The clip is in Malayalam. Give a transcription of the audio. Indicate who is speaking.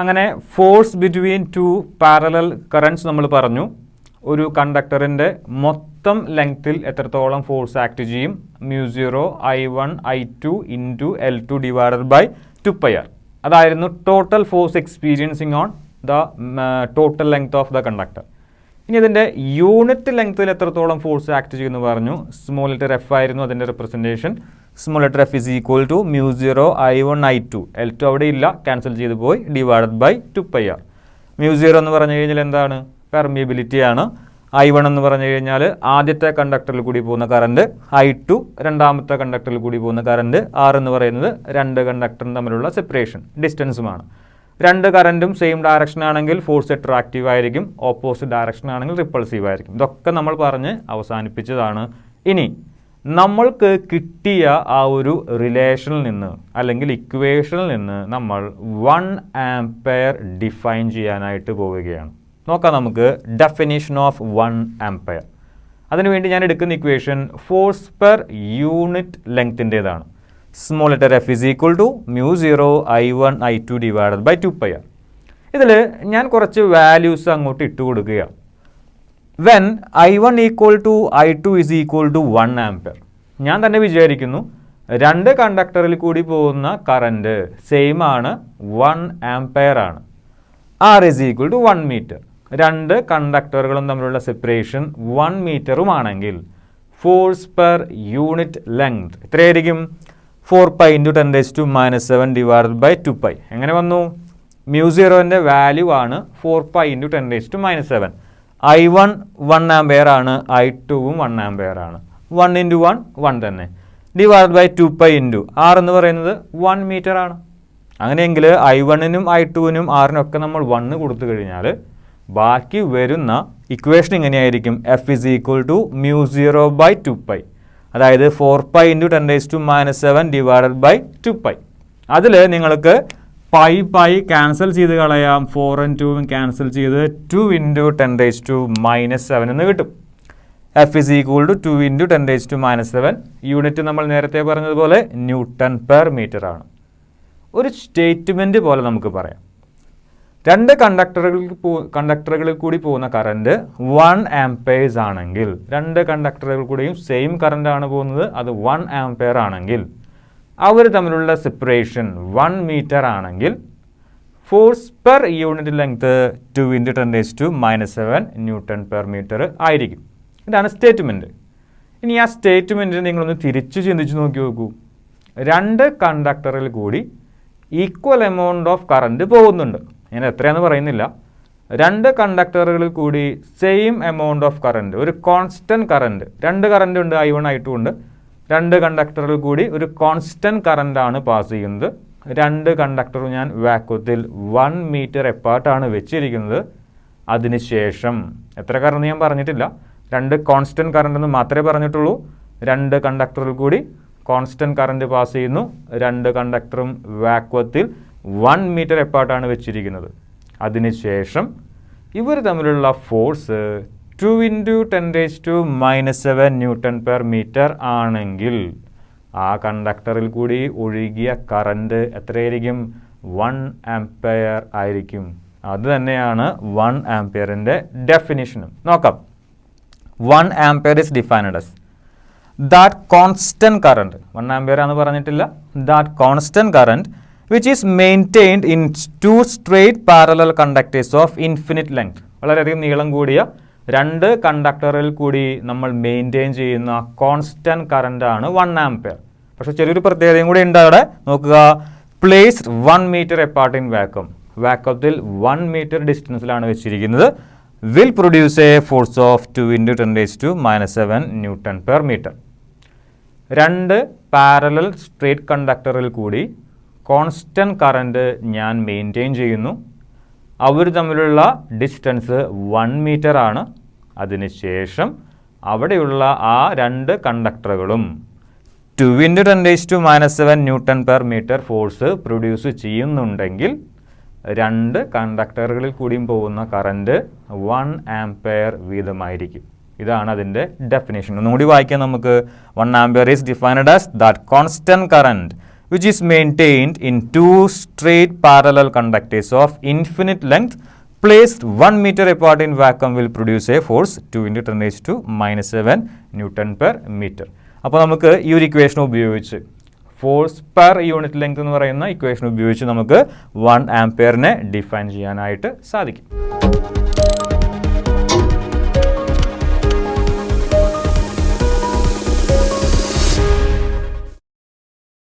Speaker 1: അങ്ങനെ force between two parallel currents നമ്മൾ പറഞ്ഞു. ഒരു കണ്ടക്ടറിൻ്റെ മൊത്തം ലെങ്ത്തിൽ എത്രത്തോളം ഫോഴ്സ് ആക്ട് ചെയ്യും? μ0 I1 I2 into L2 divided by 2πr. അതായിരുന്നു total force experiencing on the total length of the conductor. ഇനി ഇതിൻ്റെ യൂണിറ്റ് ലെങ്ത്തിൽ എത്രത്തോളം ഫോഴ്സ് ആക്ട് ചെയ്യുമെന്ന് പറഞ്ഞു. സ്മോൾ ലെറ്റർ എഫ് ആയിരുന്നു അതിൻ്റെ representation. Small letter F is equal to μ0 I1 I2. L2 അവിടെ ഇല്ല, ക്യാൻസൽ ചെയ്ത് പോയി, ഡിവൈഡഡ് ബൈ 2πr. μ0 എന്ന് പറഞ്ഞു കഴിഞ്ഞാൽ എന്താണ്? പെർമിയബിലിറ്റി ആണ്. I1 എന്ന് പറഞ്ഞു കഴിഞ്ഞാൽ ആദ്യത്തെ കണ്ടക്ടറിൽ കൂടി പോകുന്ന കറണ്ട്, I2 രണ്ടാമത്തെ കണ്ടക്ടറിൽ കൂടി പോകുന്ന കറണ്ട്, R എന്ന് പറയുന്നത് രണ്ട് കണ്ടക്ടറും തമ്മിലുള്ള സെപ്പറേഷൻ ഡിസ്റ്റൻസുമാണ്. രണ്ട് കറൻറ്റും സെയിം ഡയറക്ഷൻ ആണെങ്കിൽ ഫോഴ്സ് അട്രാക്റ്റീവ് ആയിരിക്കും, ഓപ്പോസിറ്റ് ഡയറക്ഷൻ ആണെങ്കിൽ റിപ്പൾസീവ് ആയിരിക്കും. ഇതൊക്കെ നമ്മൾ പറഞ്ഞ് അവസാനിപ്പിച്ചതാണ്. ഇനി നമ്മൾക്ക് കിട്ടിയ ആ ഒരു റിലേഷനിൽ നിന്ന് അല്ലെങ്കിൽ ഇക്വേഷനിൽ നിന്ന് നമ്മൾ 1 ആംപെയർ ഡിഫൈൻ ചെയ്യാനായിട്ട് പോവുകയാണ്. നോക്കാം നമുക്ക് ഡെഫിനിഷൻ ഓഫ് 1 ആംപെയർ. അതിനുവേണ്ടി ഞാൻ എടുക്കുന്ന ഇക്വേഷൻ ഫോഴ്സ് പെർ യൂണിറ്റ് ലെങ്ത്തിൻ്റേതാണ്. Small letter F is equal to μ0 I1 I2 divided by 2πr. ഇതിൽ ഞാൻ കുറച്ച് വാല്യൂസ് അങ്ങോട്ട് ഇട്ട് കൊടുക്കുകയാണ്. When I1 equal to I2 is equal to 1 ampere. ഞാൻ തന്നെ വിചാരിക്കുന്നു രണ്ട് കണ്ടക്ടറിൽ കൂടി പോകുന്ന കറണ്ട് സെയിം ആണ്, 1 ആംപെയർ ആണ്. R is equal to 1 metre. രണ്ട് കണ്ടക്ടറുകളും തമ്മിലുള്ള സെപ്പറേഷൻ 1 മീറ്ററുമാണെങ്കിൽ ഫോഴ്സ് പെർ യൂണിറ്റ് ലെങ്ത് എത്രയായിരിക്കും? 4π × 10⁻⁻⁷ ഡിവൈഡഡ് ബൈ 2π. എങ്ങനെ വന്നു? μ0ൻ്റെ വാല്യൂ ആണ് 4π × 10⁻⁷. I1 1 ആംപെയർ ആണ്, I2വും 1 ആംപെയർ ആണ്. 1 × 1 1 തന്നെ, ഡിവൈഡ് ബൈ 2π ഇൻറ്റു R എന്ന് പറയുന്നത് 1 മീറ്റർ ആണ്. അങ്ങനെയെങ്കിൽ I1നും I2നും Rനും ഒക്കെ നമ്മൾ 1 കൊടുത്തു കഴിഞ്ഞാൽ ബാക്കി വരുന്ന ഇക്വേഷൻ ഇങ്ങനെയായിരിക്കും. F is equal to μ0 by 2π. അതായത് 4π × 10⁻⁷ ഡിവൈഡഡ് ബൈ 2π. അതിൽ നിങ്ങൾക്ക് പൈ ക്യാൻസൽ ചെയ്ത് കളയാം. 4 ഉം 2ഉം ക്യാൻസൽ ചെയ്ത് 2 × 10⁻⁷ എന്ന് കിട്ടും. F is equal to 2 × 10⁻⁷. Unit നമ്മൾ നേരത്തെ പറഞ്ഞതുപോലെ ന്യൂട്ടൺ പെർ മീറ്റർ ആണ്. ഒരു സ്റ്റേറ്റ്മെൻറ്റ് പോലെ നമുക്ക് പറയാം. രണ്ട് കണ്ടക്ടറുകളിൽ കൂടി പോകുന്ന കറണ്ട് 1 ആംപെയർസ് ആണെങ്കിൽ, രണ്ട് കണ്ടക്ടറുകൾ കൂടിയും സെയിം കറണ്ടാണ് പോകുന്നത്, അത് 1 ആംപെയർ ആണെങ്കിൽ, അവർ തമ്മിലുള്ള സെപ്പറേഷൻ 1 മീറ്റർ ആണെങ്കിൽ force per unit length 2 × 10⁻⁷ newton per metre ആയിരിക്കും. ഇതാണ് സ്റ്റേറ്റ്മെൻറ്റ്. ഇനി ആ സ്റ്റേറ്റ്മെൻറ്റിന് നിങ്ങളൊന്ന് തിരിച്ചു ചിന്തിച്ച് നോക്കൂ. രണ്ട് കണ്ടക്ടറിൽ കൂടി ഈക്വൽ എമൗണ്ട് ഓഫ് കറണ്ട് പോകുന്നുണ്ട്. ഞാൻ എത്രയാണെന്ന് പറയുന്നില്ല. രണ്ട് കണ്ടക്ടറുകളിൽ കൂടി സെയിം എമൗണ്ട് ഓഫ് കറണ്ട്, ഒരു കോൺസ്റ്റൻറ്റ് കറണ്ട്, രണ്ട് കറണ്ട് ഉണ്ട്, I1 I2 ഉണ്ട്. രണ്ട് കണ്ടക്ടറിൽ കൂടി ഒരു കോൺസ്റ്റൻറ്റ് കറണ്ടാണ് പാസ് ചെയ്യുന്നത്. രണ്ട് കണ്ടക്ടറും ഞാൻ വാക്വത്തിൽ 1 മീറ്റർ എപ്പാർട്ടാണ് വെച്ചിരിക്കുന്നത്. അതിനുശേഷം എത്ര കറണ്ട് ഞാൻ പറഞ്ഞിട്ടില്ല, രണ്ട് കോൺസ്റ്റൻറ്റ് കറണ്ട് എന്ന് മാത്രമേ പറഞ്ഞിട്ടുള്ളൂ. രണ്ട് കണ്ടക്ടറിൽ കൂടി കോൺസ്റ്റൻറ്റ് കറണ്ട് പാസ് ചെയ്യുന്നു. രണ്ട് കണ്ടക്ടറും വാക്വത്തിൽ 1 മീറ്റർ എപ്പാർട്ടാണ് വെച്ചിരിക്കുന്നത്. അതിനുശേഷം ഇവർ തമ്മിലുള്ള ഫോഴ്സ് 2 × 10⁻⁷ ന്യൂട്ടൺ പെർ മീറ്റർ ആണെങ്കിൽ ആ കണ്ടക്ടറിൽ കൂടി ഒഴുകിയ കറണ്ട് എത്രയായിരിക്കും? 1 ആംപെയർ ആയിരിക്കും. അത് തന്നെയാണ് 1 ആംപെയറിൻ്റെ ഡെഫിനിഷനും. നോക്കാം. 1 ampere is defined as that constant current, 1 ampere ആണെന്ന് പറഞ്ഞിട്ടില്ല, that constant current which is maintained in two straight parallel conductors of infinite length. വളരെയധികം നീളം കൂടിയ രണ്ട് കണ്ടക്ടറിൽ കൂടി നമ്മൾ മെയിൻറ്റെയിൻ ചെയ്യുന്ന കോൺസ്റ്റൻറ്റ് കറണ്ടാണ് 1 ആംപെയർ. പക്ഷേ ചെറിയൊരു പ്രത്യേകതയും കൂടി ഉണ്ട് അവിടെ. നോക്കുക, placed 1 metre apart in vacuum. വാക്വത്തിൽ 1 മീറ്റർ ഡിസ്റ്റൻസിലാണ് വെച്ചിരിക്കുന്നത്. Will produce a force of 2 × 10⁻⁷ newton per metre. രണ്ട് പാരലൽ സ്ട്രേറ്റ് കണ്ടക്ടറിൽ കൂടി കോൺസ്റ്റൻറ്റ് കറണ്ട് ഞാൻ മെയിൻറ്റെയിൻ ചെയ്യുന്നു. അവർ തമ്മിലുള്ള ഡിസ്റ്റൻസ് 1 മീറ്റർ ആണ്. അതിനുശേഷം അവിടെയുള്ള ആ രണ്ട് കണ്ടക്ടറുകളും 2 × 10⁻⁷ newton per metre force produce ചെയ്യുന്നുണ്ടെങ്കിൽ രണ്ട് കണ്ടക്ടറുകളിൽ കൂടിയും പോകുന്ന കറണ്ട് 1 ആംപെയർ വീതമായിരിക്കും. ഇതാണ് അതിൻ്റെ ഡെഫിനേഷൻ. ഒന്നുകൂടി വായിക്കാം നമുക്ക്. 1 ampere is defined as that constant current which is maintained in two straight parallel conductors of infinite length placed 1 meter apart in vacuum will produce a force 2 into 10⁻⁻7 Newton per meter. അപ്പോൾ നമുക്ക് ഈ ഒരു ഇക്വേഷൻ ഉപയോഗിച്ച് ഫോഴ്സ് പെർ യൂണിറ്റ് ലെങ്ത് എന്ന് പറയുന്ന ഇക്വേഷൻ ഉപയോഗിച്ച് നമുക്ക് 1 ആംപിയറിനെ ഡിഫൈൻ ചെയ്യാനായിട്ട് സാധിക്കും.